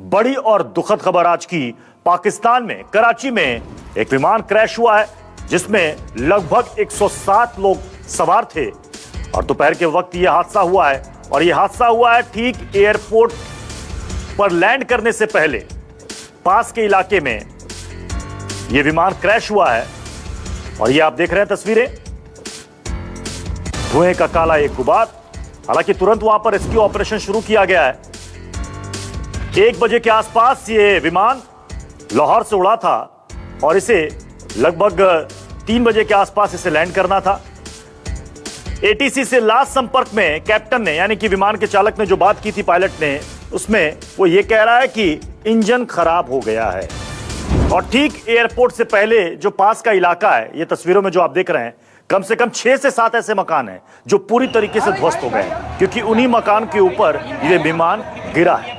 बड़ी और दुखद खबर आज की। पाकिस्तान में कराची में एक विमान क्रैश हुआ है जिसमें लगभग 107 लोग सवार थे और दोपहर के वक्त यह हादसा हुआ है। और यह हादसा हुआ है ठीक एयरपोर्ट पर लैंड करने से पहले पास के इलाके में यह विमान क्रैश हुआ है। और यह आप देख रहे हैं तस्वीरें, धुएं का काला एक गुबार। हालांकि तुरंत वहां पर रेस्क्यू ऑपरेशन शुरू किया गया है। 1 बजे के आसपास ये विमान लाहौर से उड़ा था और इसे लगभग 3 बजे के आसपास इसे लैंड करना था। एटीसी से लास्ट संपर्क में कैप्टन ने, यानी कि विमान के चालक ने जो बात की थी पायलट ने, उसमें वो ये कह रहा है कि इंजन खराब हो गया है। और ठीक एयरपोर्ट से पहले जो पास का इलाका है, ये तस्वीरों में जो आप देख रहे हैं, कम से कम 6 से 7 ऐसे मकान हैं जो पूरी तरीके से ध्वस्त हो गए हैं क्योंकि उन्हीं मकान के ऊपर ये विमान गिरा है।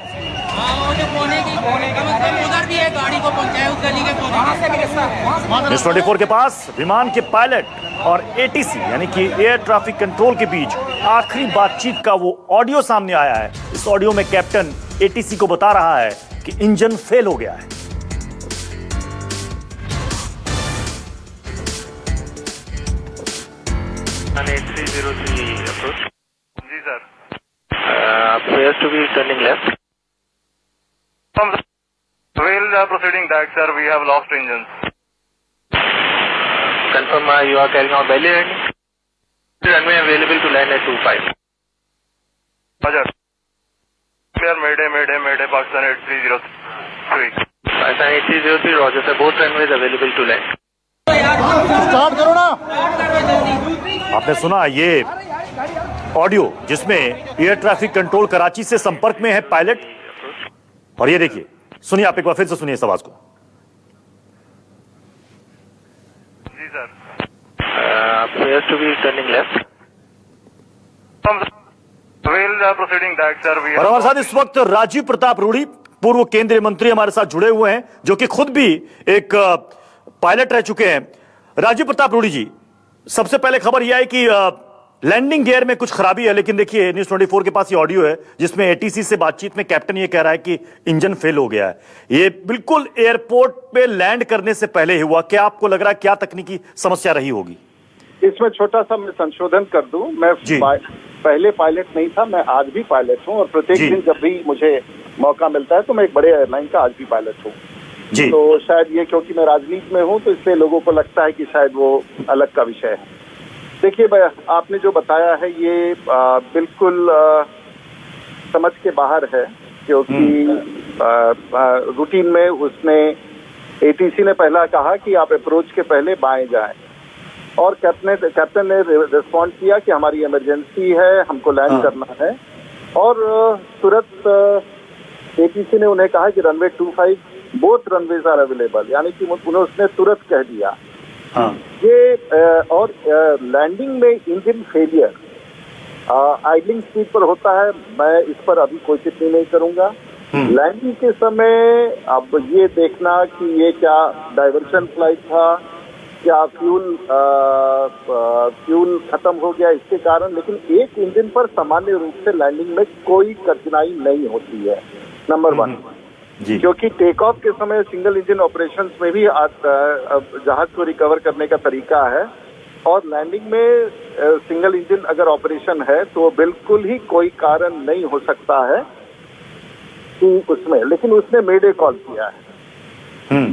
न्यूज़ 24 के पास विमान के पायलट और एटीसी यानी कि एयर ट्रैफिक कंट्रोल के बीच आखिरी बातचीत का वो ऑडियो सामने आया है। इस ऑडियो में कैप्टन एटीसी को बता रहा है कि इंजन फेल हो गया है। जी sir, appears to be turning left. We'll proceeding back, sir. We have lost engines. Confirm you are carrying out belly landing. Runway available to land at 25. Roger. Clear, Mayday, Pakistan 8303. Pakistan 8303, Roger sir. Both runways available to land. Start करो ना। आपने सुना ये audio जिसमें air traffic control Karachi से संपर्क में है पायलट। और ये देखिए, सुनिए, आप एक बार फिर से सुनिए इस आवाज को। जी sir, appears to be turning left. We'll proceeding back, sir. और हमारे साथ इस वक्त राजीव प्रताप रूडी, पूर्व केंद्रीय मंत्री, हमारे साथ जुड़े हुए हैं, जो कि खुद भी एक पायलट रह चुके हैं। राजीव प्रताप रूडी जी, सबसे पहले खबर यह है कि लैंडिंग गियर में कुछ खराबी है, लेकिन देखिए न्यूज़ 24 के पास ये ऑडियो है जिसमें एटीसी से बातचीत में कैप्टन ये कह रहा है कि इंजन फेल हो गया है। ये बिल्कुल एयरपोर्ट पे लैंड करने से पहले ही हुआ। क्या आपको लग रहा है क्या तकनीकी समस्या रही होगी? इसमें छोटा सा मैं संशोधन कर दूं। मैं पहले पायलट नहीं था, मैं आज भी पायलट हूं और प्रत्येक दिन जब भी मुझे मौका मिलता है तो मैं एक बड़े एयरलाइन का आज भी पायलट हूं। तो शायद ये क्योंकि मैं राजनीति में हूं तो इसलिए लोगों को लगता है कि शायद वो अलग का विषय है। देखिए, आपने जो बताया है ये बिल्कुल समझ के बाहर है, क्योंकि रूटीन में उसने एटीसी ने पहला कहा कि आप अप्रोच के पहले बाएं जाएं और कैप्टन ने रिस्पॉन्ड किया कि हमारी इमरजेंसी है, हमको लैंड करना है। और तुरंत एटीसी ने उन्हें कहा कि runway 25 both runways are available, यानी कि उसने तुरंत कह दिया। ये और लैंडिंग में इंजन फेलियर आइडलिंग स्पीड पर होता है, मैं इस पर अभी कोई टिप्पणी नहीं करूंगा। लैंडिंग के समय अब ये देखना कि ये क्या डाइवर्शन फ्लाइट था, क्या फ्यूल खत्म हो गया इसके कारण, लेकिन एक इंजन पर सामान्य रूप से लैंडिंग में कोई कठिनाई नहीं होती है, नंबर 1। क्योंकि टेक ऑफ के समय सिंगल इंजन ऑपरेशंस में भी जहाज को रिकवर करने का तरीका है और लैंडिंग में सिंगल इंजन अगर ऑपरेशन है तो बिल्कुल ही कोई कारण नहीं हो सकता है कि उसमें, लेकिन उसने मेडे कॉल किया है।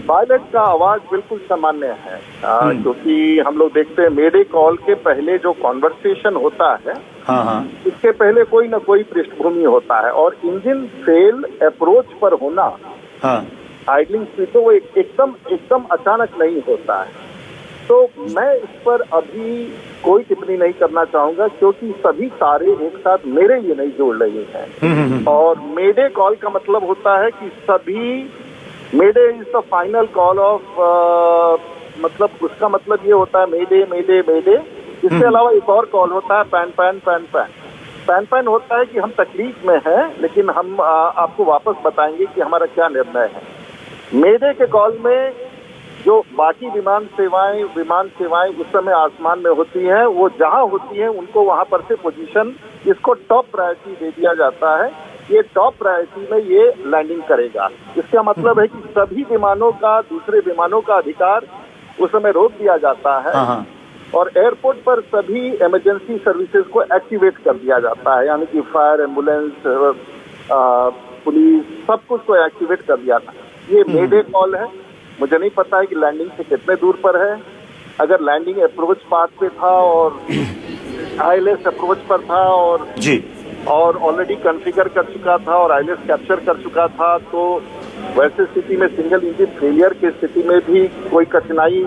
पायलट का आवाज बिल्कुल सामान्य है, क्योंकि हम लोग देखते हैं मेडे कॉल के पहले जो कॉन्वर्सेशन होता है इसके पहले कोई ना कोई पृष्ठभूमि होता है और इंजन फेल अप्रोच पर होना आइडलिंग स्पीड तो वो एकदम अचानक नहीं होता है। तो मैं इस पर अभी कोई टिप्पणी नहीं करना चाहूंगा क्योंकि सभी तारे एक साथ मेरे लिए नहीं जोड़ रहे हैं। और मेडे कॉल का मतलब होता है कि सभी mayday is the final call of, मतलब उसका मतलब ये होता है मेडे मेडे मेडे। इसके अलावा एक और कॉल होता है pan pan pan pan. Pan pan होता है कि हम तकलीफ में हैं लेकिन हम आपको वापस बताएंगे कि हमारा क्या निर्णय है। मेडे के कॉल में जो बाकी विमान सेवाएं उस समय आसमान में होती हैं, वो जहां होती हैं उनको वहां पर से पोजीशन, इसको टॉप प्रायोरिटी दे दिया जाता है ये टॉप प्रायोरिटी में ये लैंडिंग करेगा। इसका मतलब है कि सभी विमानों का दूसरे विमानों का अधिकार उस समय रोक दिया जाता है और एयरपोर्ट पर सभी इमरजेंसी सर्विसेज को एक्टिवेट कर दिया जाता है, यानी कि फायर, एम्बुलेंस, पुलिस, सब कुछ को एक्टिवेट कर दिया था। ये मेडे कॉल है। मुझे नहीं पता है कि लैंडिंग से कितने दूर पर है। अगर लैंडिंग अप्रोच पाथ पे था और आईएलएस अप्रोच पर था और ऑलरेडी कॉन्फ़िगर कर चुका था और आईएलएस कैप्चर कर चुका था, तो वैसे स्थिति में सिंगल इंजन फेलियर की स्थिति में भी कोई कठिनाई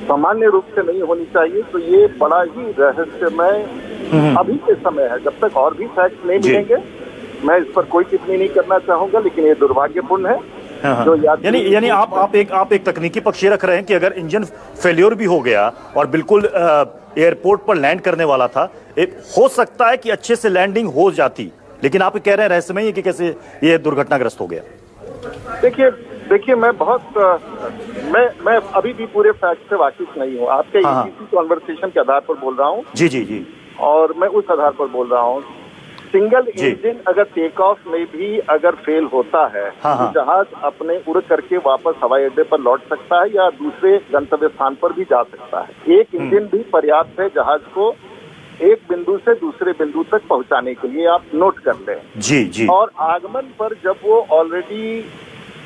सामान्य रूप से नहीं होनी चाहिए। तो ये बड़ा ही रहस्यमय अभी के समय है। जब तक और भी फैक्ट नहीं मिलेंगे मैं इस पर कोई टिप्पणी नहीं करना चाहूंगा, लेकिन ये दुर्भाग्यपूर्ण है। जो यानी आप एक तकनीकी पक्ष ये रख रहे हैं कि अगर इंजन फेल्योर भी हो गया और बिल्कुल एयरपोर्ट पर लैंड करने वाला था, हो सकता है कि अच्छे से लैंडिंग हो जाती, लेकिन आप कह रहे हैं रहस्यमय कि कैसे ये दुर्घटनाग्रस्त हो गया। देखिए मैं अभी भी पूरे फैक्ट से वाकिफ नहीं हूँ। आपके इसी कॉन्वर्सेशन के आधार पर बोल रहा हूँ। जी। और मैं उस आधार पर बोल रहा हूँ, सिंगल इंजन अगर टेक ऑफ में भी अगर फेल होता है तो जहाज अपने उड़ करके वापस हवाई अड्डे पर लौट सकता है या दूसरे गंतव्य स्थान पर भी जा सकता है। एक इंजन भी पर्याप्त है जहाज को एक बिंदु से दूसरे बिंदु तक पहुंचाने के लिए। आप नोट कर लें। जी। और आगमन पर जब वो ऑलरेडी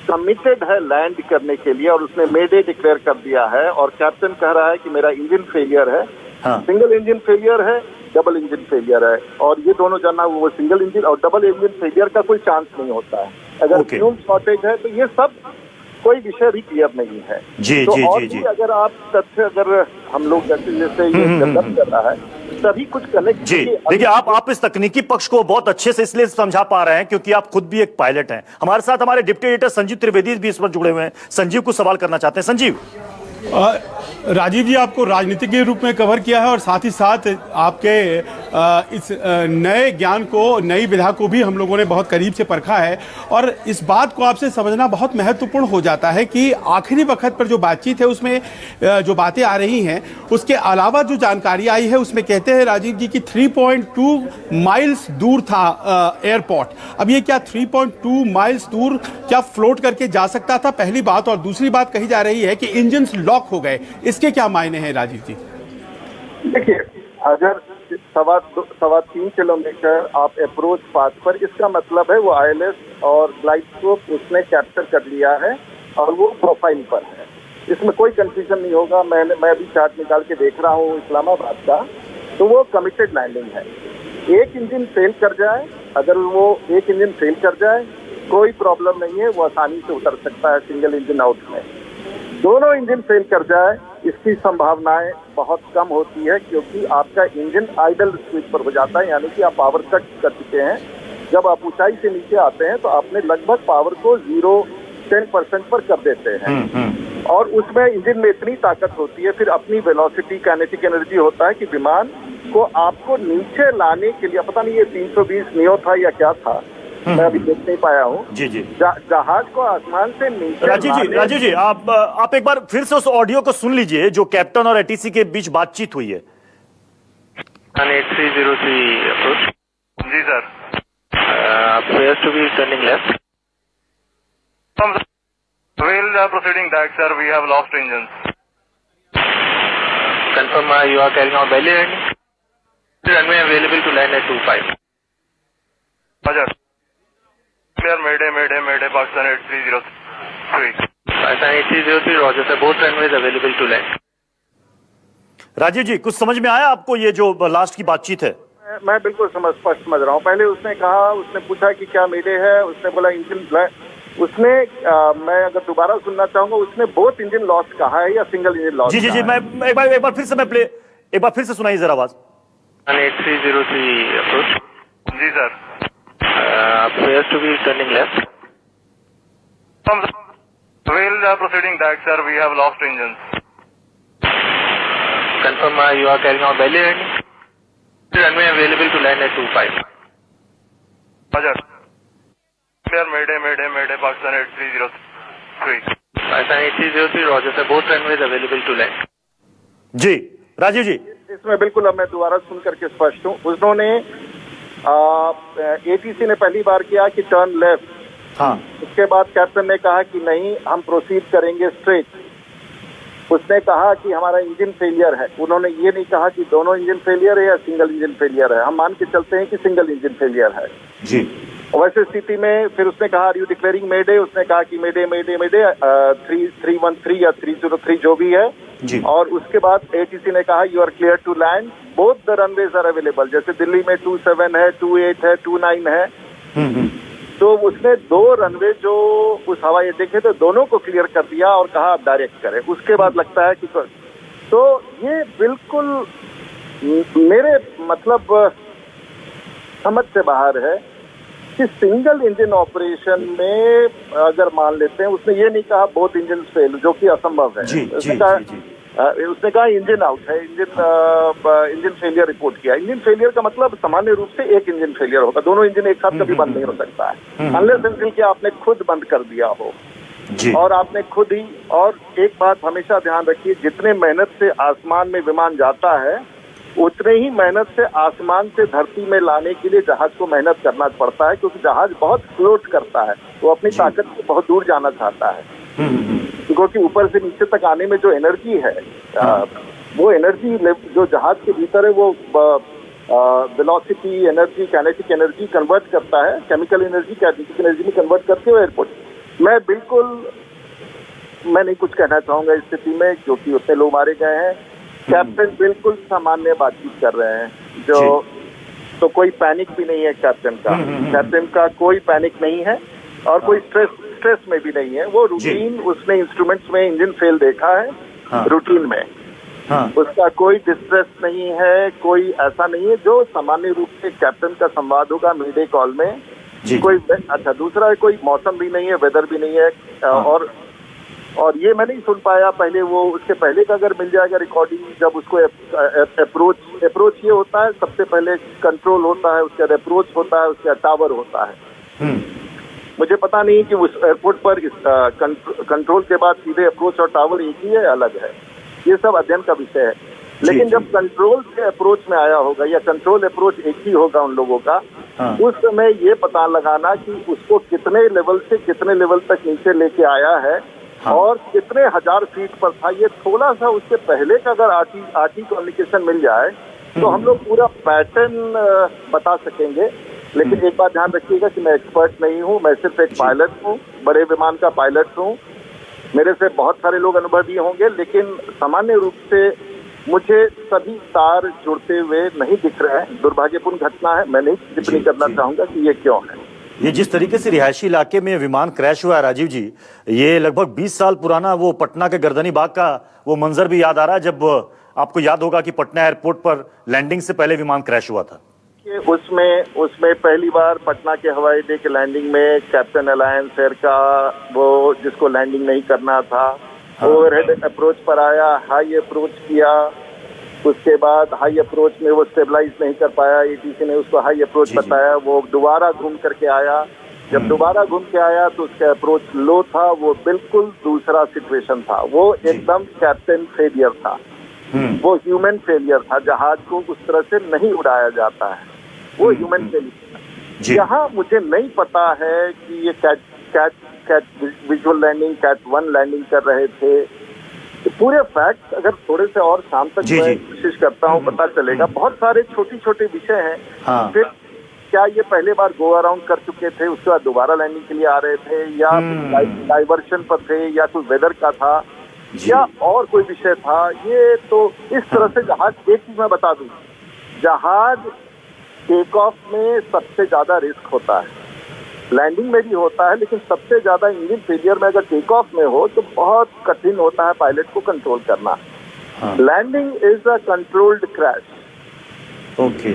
कमिटेड है लैंड करने के लिए और उसने मेडे डिक्लेयर कर दिया है और कैप्टन कह रहा है कि मेरा इंजन फेलियर है, सिंगल इंजन फेलियर है, डबल इंजन फेलियर है, और ये दोनों जानना वो सिंगल इंजन और डबल इंजन फेलियर का कोई चांस नहीं होता है। अगर फ्यूल शॉर्टेज है तो ये सब कोई विषय भी क्लियर नहीं है। जी। अगर आप तथ्य अगर हम लोग जैसे ये डेवलप कर रहा है तभी कुछ कनेक्ट। जी देखिए, आप इस तकनीकी पक्ष को बहुत अच्छे से इसलिए समझा पा रहे हैं क्योंकि आप खुद भी एक पायलट हैं। हमारे साथ हमारे डिप्टी एडिटर संजीव त्रिवेदी भी इस पर जुड़े हुए हैं। संजीव कुछ सवाल करना चाहते हैं। संजीव। राजीव जी, आपको राजनीतिक के रूप में कवर किया है और साथ ही साथ आपके इस नए ज्ञान को, नई विधा को भी हम लोगों ने बहुत करीब से परखा है और इस बात को आपसे समझना बहुत महत्वपूर्ण हो जाता है कि आखिरी वक्त पर जो बातचीत है उसमें जो बातें आ रही हैं उसके अलावा जो जानकारी आई है उसमें कहते हैं राजीव जी कि 3.2 माइल्स दूर था एयरपोर्ट। अब ये क्या 3.2 माइल्स दूर क्या फ्लोट करके जा सकता था, पहली बात। और दूसरी बात कही जा रही है कि इंजन लॉक हो गए, इसके क्या मायने हैं राजीव जी? देखिए, अगर 3.25 किलोमीटर आप अप्रोच पाथ पर, इसका मतलब है वो आईएलएस और ग्लाइड स्कोप उसने कैप्चर कर लिया है और वो प्रोफाइल पर है। इसमें कोई कंफ्यूजन नहीं होगा। मैं भी चार्ट निकाल के देख रहा हूँ इस्लामाबाद का, तो वो कमिटेड लैंडिंग है। एक इंजन फेल कर जाए, अगर वो एक इंजन फेल कर जाए कोई प्रॉब्लम नहीं है, वो आसानी से उतर सकता है सिंगल इंजन आउट में। दोनों इंजन फेल कर जाए इसकी संभावनाएं बहुत कम होती है क्योंकि आपका इंजन आइडल स्विच पर हो जाता है, यानी कि आप पावर कट कर चुके हैं। जब आप ऊंचाई से नीचे आते हैं तो आपने लगभग पावर को 0-10% पर कर देते हैं और उसमें इंजन में इतनी ताकत होती है, फिर अपनी वेलोसिटी, काइनेटिक एनर्जी होता है कि विमान को आपको नीचे लाने के लिए, पता नहीं ये 320 नियो था या क्या था, मैं अभी देख नहीं पाया हूँ। जी। जहाज को आसमान से नीचे। राजीव जी आप एक बार फिर से उस ऑडियो को सुन लीजिए जो कैप्टन और एटीसी के बीच बातचीत हुई है। 8303 अप्रोच। जी sir. Appears to be turning left. We'll proceeding back, sir. We have lost engines. Confirm you are carrying out belly landing. Runway available to land at 25. Roger. Clear, Mayday, Pakistan 8303. Pakistan 8303, Roger sir. Both runways available to land. Rajiv ji, कुछ समझ में आया आपको ये जो last की बातचीत है? मैं बिल्कुल स्पष्ट समझ रहा हूँ। पहले उसने कहा, उसने पूछा कि क्या मेडे है, उसने बोला इंजन, उसने मैं अगर दोबारा सुनना चाहूंगा, उसने बोथ इंजन लॉस कहा है या सिंगल इंजन लॉस? जी मैं एक बार फिर से सुनाइए जरा आवाज। 8303 अप्रोच। जी sir. Appears to be turning left. We'll proceeding back, sir. We have lost engines. Confirm you are carrying out belly landing. Runway available to land at 25. Roger. Clear, Mayday, Pakistan 8303. Pakistan 8303, Roger sir. Both runways available to land. जी राजीव जी, इसमें बिल्कुल अब मैं दोबारा सुन करके स्पष्ट हूँ। उन्होंने ATC ने पहली बार किया कि टर्न लेफ्ट, हाँ उसके बाद कैप्टन ने कहा कि नहीं हम प्रोसीड करेंगे स्ट्रेट। उसने कहा कि हमारा इंजन फेलियर है, उन्होंने ये नहीं कहा कि दोनों इंजन फेलियर है या सिंगल इंजन फेलियर है, हम मान के चलते हैं कि सिंगल इंजन फेलियर है जी। वैसे स्थिति में फिर उसने कहा आर यू डिक्लेयरिंग मेडे, उसने कहा कि मेडे मेडे मेडे 313 या 303 जो भी है जी। और उसके बाद एटीसी ने कहा you are clear to land, both the runways are available. जैसे दिल्ली में 27 है, 28 है, 29 है, तो उसने 2 रनवे जो उस हवाई अड्डे के थे दोनों को क्लियर कर दिया और कहा आप डायरेक्ट करें। उसके बाद लगता है कि तो ये बिल्कुल मेरे मतलब समझ से बाहर है कि सिंगल इंजन ऑपरेशन में अगर मान लेते हैं, उसने ये नहीं कहा बोथ इंजन फेल, जो कि असंभव है। उसने कहा इंजन आउट है, इंजन फेलियर रिपोर्ट किया। इंजन फेलियर का मतलब सामान्य रूप से एक इंजन फेलियर होगा, दोनों इंजन एक साथ कभी बंद नहीं हो सकता है अनलेस अनटिल कि आपने खुद बंद कर दिया हो जी। और आपने खुद ही। और एक बात हमेशा ध्यान रखिए, जितने मेहनत से आसमान में विमान जाता है उतने ही मेहनत से आसमान से धरती में लाने के लिए जहाज को मेहनत करना पड़ता है, क्योंकि जहाज बहुत फ्लोट करता है, वो अपनी ताकत से बहुत दूर जाना चाहता है। क्योंकि ऊपर से नीचे तक आने में जो एनर्जी है वो एनर्जी जो जहाज के भीतर है वो velocity energy, kinetic energy convert करता है, केमिकल एनर्जी काइनेटिक एनर्जी में कन्वर्ट करके वो एयरपोर्ट। मैं नहीं कुछ कहना चाहूंगा इस स्थिति में, क्योंकि उतने लोग मारे गए हैं। कैप्टन बिल्कुल सामान्य बातचीत कर रहे हैं, जो तो कोई पैनिक भी नहीं है कैप्टन का कोई पैनिक नहीं है और कोई स्ट्रेस में भी नहीं है। वो रूटीन, उसने इंस्ट्रूमेंट्स में इंजन फेल देखा है रूटीन में, उसका कोई डिस्ट्रेस नहीं है, कोई ऐसा नहीं है जो सामान्य रूप से कैप्टन का संवाद होगा मीडिया कॉल में। कोई अच्छा, दूसरा कोई मौसम भी नहीं है, वेदर भी नहीं है। और ये मैं नहीं सुन पाया पहले, वो उसके पहले का अगर मिल जाएगा रिकॉर्डिंग, जब उसको अप्रोच ये होता है, सबसे पहले कंट्रोल होता है, उसके बाद अप्रोच होता है, उसके बाद टावर होता है। मुझे पता नहीं कि उस एयरपोर्ट पर कंट्रोल के बाद सीधे अप्रोच और टावर एक ही है, अलग है, ये सब अध्ययन का विषय है। लेकिन जब कंट्रोल से अप्रोच में आया होगा या कंट्रोल अप्रोच एक ही होगा उन लोगों का, उस समय ये पता लगाना कि उसको कितने लेवल से कितने लेवल तक नीचे लेके आया है और कितने हजार फीट पर था, ये थोड़ा सा उससे पहले का अगर आरटी कम्युनिकेशन मिल जाए तो हम लोग पूरा पैटर्न बता सकेंगे। लेकिन एक बात ध्यान रखिएगा कि मैं एक्सपर्ट नहीं हूँ, मैं सिर्फ एक पायलट हूँ, बड़े विमान का पायलट हूँ। मेरे से बहुत सारे लोग अनुभवी होंगे, लेकिन सामान्य रूप से मुझे सभी तार जुड़ते हुए नहीं दिख रहे हैं। दुर्भाग्यपूर्ण घटना है, मैं नहीं टिप्पणी करना चाहूंगा कि ये क्यों है। ये जिस तरीके से रिहायशी इलाके में विमान क्रैश हुआ है राजीव जी, ये लगभग 20 साल पुराना वो पटना के गर्दनी बाग का वो मंजर भी याद आ रहा है, जब आपको याद होगा कि पटना एयरपोर्ट पर लैंडिंग से पहले विमान क्रैश हुआ था। उसमें पहली बार पटना के हवाई अड्डे के लैंडिंग में कैप्टन अलायंस एयर का वो जिसको लैंडिंग नहीं करना था, ओवरहेड अप्रोच पर आया, हाई अप्रोच किया, उसके बाद हाई अप्रोच में वो स्टेबलाइज नहीं कर पाया, एटीसी ने उसको हाई अप्रोच बताया, वो दोबारा घूम करके आया। जब दोबारा घूम के आया तो उसका अप्रोच लो था, वो बिल्कुल दूसरा सिचुएशन था, वो एकदम कैप्टन फेलियर था, वो ह्यूमन फेलियर था। जहाज को उस तरह से नहीं उड़ाया जाता है, वो ह्यूमन फेलियर। यहाँ मुझे नहीं पता है कि ये CAT visual landing, CAT 1 landing कर रहे थे, तो पूरे फैक्ट अगर थोड़े से और शाम तक मैं कोशिश करता हूँ पता चलेगा। बहुत सारे छोटे छोटे विषय हैं। फिर क्या ये पहले बार गो अराउंड कर चुके थे, उसके बाद दोबारा लैंडिंग के लिए आ रहे थे, या डाइवर्शन पर थे, या कोई वेदर का था, या और कोई विषय था। ये तो इस तरह से जहाज, एक चीज मैं बता दूं, जहाज टेक ऑफ में सबसे ज्यादा रिस्क होता है, लैंडिंग में भी होता है, लेकिन सबसे ज्यादा इंजन फेलियर में अगर टेक ऑफ में हो तो बहुत कठिन होता है पायलट को कंट्रोल करना। Landing is a controlled crash. Okay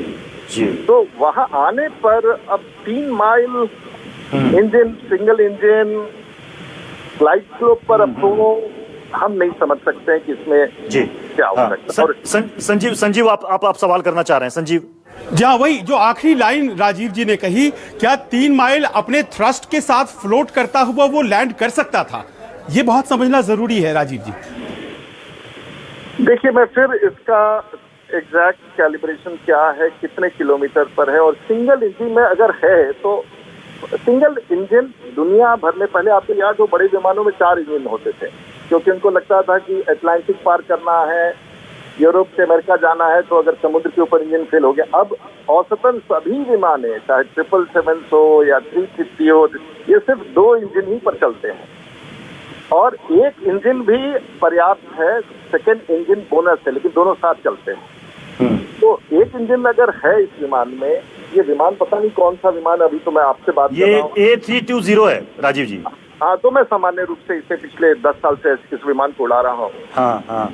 जी। तो वहां आने पर अब 3 mile engine, single engine, flight slope पर अब तो हम नहीं समझ सकते हैं कि इसमें क्या हो सकता है। संजीव आप सवाल करना चाह रहे हैं? संजीव जी हाँ, वही जो आखिरी लाइन राजीव जी ने कही, क्या 3 माइल अपने थ्रस्ट के साथ फ्लोट करता हुआ वो लैंड कर सकता था? ये बहुत समझना जरूरी है राजीव जी। देखिए, मैं फिर इसका एग्जैक्ट कैलिब्रेशन क्या है, कितने किलोमीटर पर है, और सिंगल इंजन में अगर है तो सिंगल इंजन दुनिया भर में, पहले आपको याद हो बड़े विमानों में 4 इंजन होते थे, क्योंकि उनको लगता था कि अटलांटिक पार करना है, यूरोप से अमेरिका जाना है, तो अगर समुद्र के ऊपर इंजन फेल हो गया। अब औसतन सभी विमान है, चाहे 777 हो या 350 हो, ये सिर्फ 2 इंजन ही पर चलते हैं, और एक इंजन भी पर्याप्त है, सेकेंड इंजन बोनस है, लेकिन दोनों साथ चलते हैं। तो एक इंजन अगर है इस विमान में, ये विमान पता नहीं कौन सा विमान, अभी तो मैं आपसे बात कर रहा हूँ, ये A320 है राजीव जी। हाँ, तो मैं सामान्य रूप से इसे पिछले 10 साल से इस विमान को उड़ा रहा हूँ। हाँ हाँ।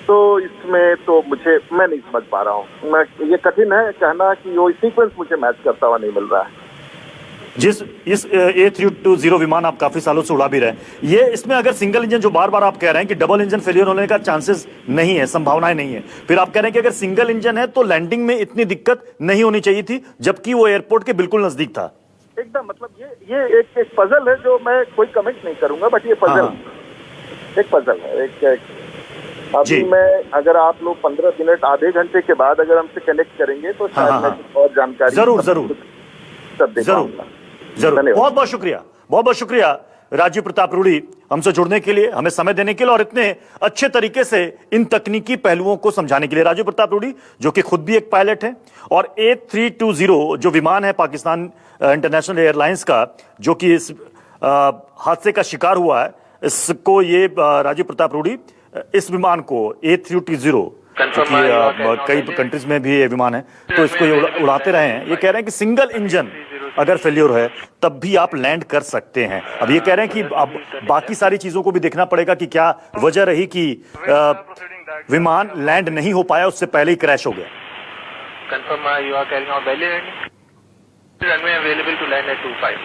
तो इसमें तो मैं नहीं समझ पा रहा हूँ, ये कठिन है कहना कि वो सीक्वेंस मुझे मैच करता हुआ नहीं मिल रहा है। इस A320 विमान आप काफी सालों से उड़ा भी रहे हैं, ये इसमें अगर सिंगल इंजन, जो बार बार आप कह रहे हैं कि डबल इंजन फेलियर होने का चांसेस नहीं है, संभावनाएं नहीं है, फिर आप कह रहे हैं कि अगर सिंगल इंजन है तो लैंडिंग में इतनी दिक्कत नहीं होनी चाहिए थी, जबकि वो एयरपोर्ट के बिल्कुल नजदीक था। एकदम, मतलब ये एक पजल है जो मैं कोई कमेंट नहीं करूंगा, बट ये पजल एक पजल है। अभी मैं, अगर आप लोग 15 मिनट आधे घंटे के बाद अगर हमसे कनेक्ट करेंगे तो शायद मैं कुछ और जानकारी जरूर जरूर बहुत बहुत शुक्रिया, बहुत बहुत शुक्रिया राजीव प्रताप रूडी, हमसे जुड़ने के लिए, हमें समय देने के लिए और इतने अच्छे तरीके से इन तकनीकी पहलुओं को समझाने के लिए। राजीव प्रताप रूडी जो कि खुद भी एक पायलट हैं, और A320 जो विमान है पाकिस्तान इंटरनेशनल एयरलाइंस का, जो कि इस हादसे का शिकार हुआ है, इसको ये राजीव प्रताप रूडी इस विमान को A320, कई कंट्रीज में भी ये विमान है, तो इसको ये उड़ाते रहे हैं। ये कह रहे हैं कि सिंगल इंजन अगर फेल्योर है तब भी आप लैंड कर सकते हैं। अब ये कह रहे हैं कि अब बाकी सारी चीजों को भी देखना पड़ेगा कि क्या वजह रही कि विमान लैंड नहीं हो पाया, उससे पहले ही क्रैश हो गया। Confirm you are carrying out belly landing, runway available to land at 25।